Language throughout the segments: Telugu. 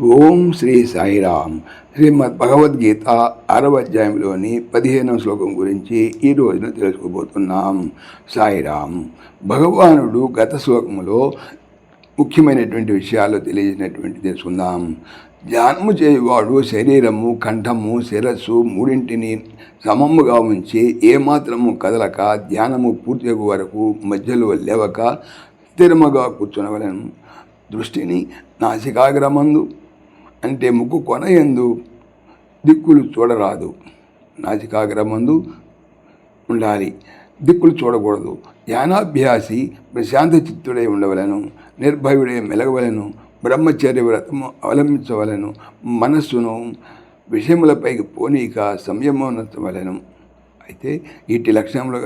ఓం శ్రీ సాయిరామ్. శ్రీమద్ భగవద్గీత 6వ అధ్యాయంలోని 15వ శ్లోకం గురించి ఈ రోజున తెలుసుకోబోతున్నాం. సాయిరామ్. భగవానుడు గత శ్లోకములో ముఖ్యమైనటువంటి విషయాలు తెలియజేసినటువంటి తెలుసుకుందాం. ధ్యానము చేయువాడు శరీరము, కంఠము, శిరస్సు మూడింటిని సమముగా ఉంచి ఏమాత్రము కదలక ధ్యానము పూర్తి వరకు మధ్యలో లేవక స్థిరముగా కూర్చునవలను. దృష్టిని నాసికాగ్రమందు అంటే ముక్కు కొనయందు దిక్కులు చూడరాదు. నాసికాగ్రమందు ఉండాలి, దిక్కులు చూడకూడదు. ధ్యానాభ్యాసి ప్రశాంత చిత్తుడై ఉండవలను, నిర్భయుడై మెలగవలను, బ్రహ్మచర్య వ్రతము అవలంబించవలను, మనస్సును విషయములపైకి పోనీక సంయమనవలను. అయితే ఇట్టి లక్షణములు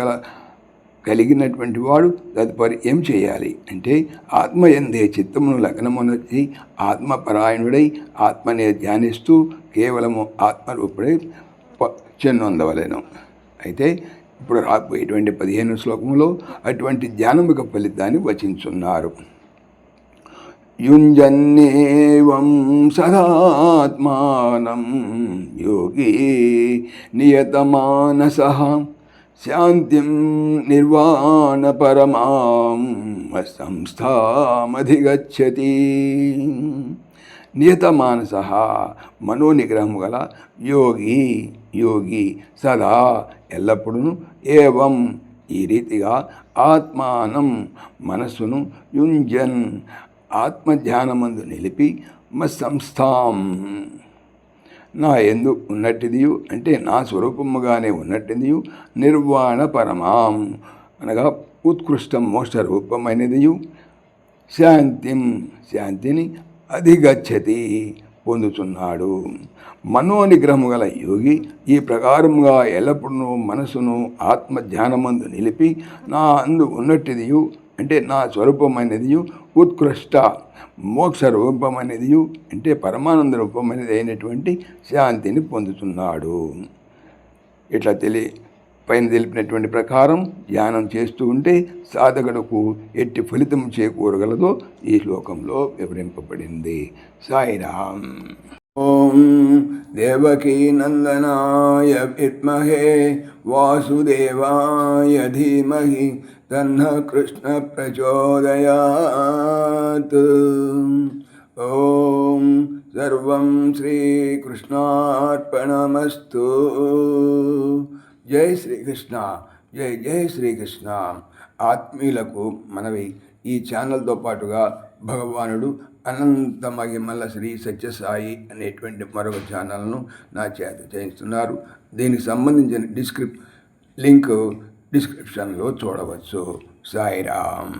కలిగినటువంటి వాడు తదుపరి ఏం చేయాలి అంటే, ఆత్మయందే చిత్తమును లగ్నమునొచ్చి ఆత్మపరాయణుడై ఆత్మనే ధ్యానిస్తూ కేవలము ఆత్మరూపుడై చెన్నొందవలెను. అయితే ఇప్పుడు రాబోయేటువంటి 15వ శ్లోకములో అటువంటి ధ్యానముక ఫలితాన్ని వచించున్నారు. యుంజన్నేవం సదాత్మానం యోగి నియతమానసః శాంతిం నిర్వాణ పరమాం సంస్థామధిగచ్చతి. నియతమానసః మనోనిగ్రహము గల యోగి సదా ఎల్లప్పుడూ ఏవం ఈ రీతిగా ఆత్మానం మనస్సును యుంజన్ ఆత్మధ్యానమందు నిలిపి సంస్థాం నా ఎందు ఉన్నట్టిదియు అంటే నా స్వరూపముగానే ఉన్నట్టిదియు నిర్వాణ పరమాం అనగా ఉత్కృష్టం మోక్ష రూపమైనదియు శాంతిని అధిగచ్చతి పొందుతున్నాడు. మనోనిగ్రహము గల యోగి ఈ ప్రకారముగా ఎల్లప్పుడూ మనసును ఆత్మధ్యానమందు నిలిపి నా అందు ఉన్నట్టిదియు అంటే నా స్వరూపమైనదియు ఉత్కృష్ట మోక్ష రూపమైనదియు అంటే పరమానంద రూపమైనది అయినటువంటి శాంతిని పొందుతున్నాడు. ఇట్లా పైన తెలిపినటువంటి ప్రకారం ధ్యానం చేస్తూ ఉంటే సాధకులకు ఎట్టి ఫలితం చేకూరగలదో ఈ శ్లోకంలో వివరింపబడింది. సాయిరామ్. ఓం దేవకీ నందనాయ విద్మహే వాసుదేవాయ ధీమహి తన్నః కృష్ణ ప్రచోదయాత్. ఓం సర్వం శ్రీకృష్ణార్పణమస్తు. జై శ్రీకృష్ణ. జై శ్రీకృష్ణ. ఆత్మీయులకు మనవి, ఈ ఛానల్తో పాటుగా భగవానుడు అనంత మహిమల శ్రీ సత్యసాయి అనేటువంటి మరొక ఛానల్ను నా చేత చేయిస్తున్నారు. దీనికి సంబంధించిన లింక్ డిస్క్రిప్షన్లో చూడవచ్చు. సాయిరామ్.